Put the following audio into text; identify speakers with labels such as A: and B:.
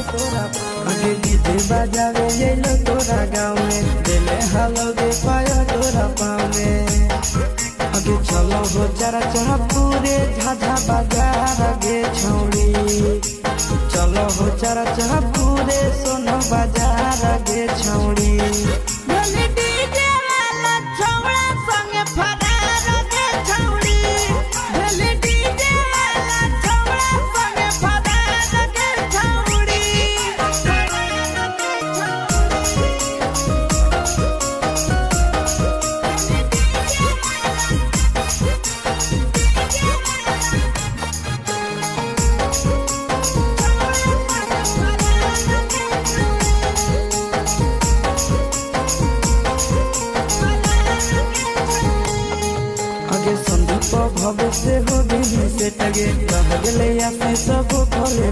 A: आगे डीजे बजावे येलो तोरा गाँव में दिले हालो गे पाया तोरा पाँव में आगे चलो हो चरा चढ़ा पूरे झाझा बाजार गे छौड़ी चलो हो चरा चढ़ा पूरे सोनो बाजार गे छौड़ी संदीप भविष्य हो दिन से टगे रह गले आसे सब भले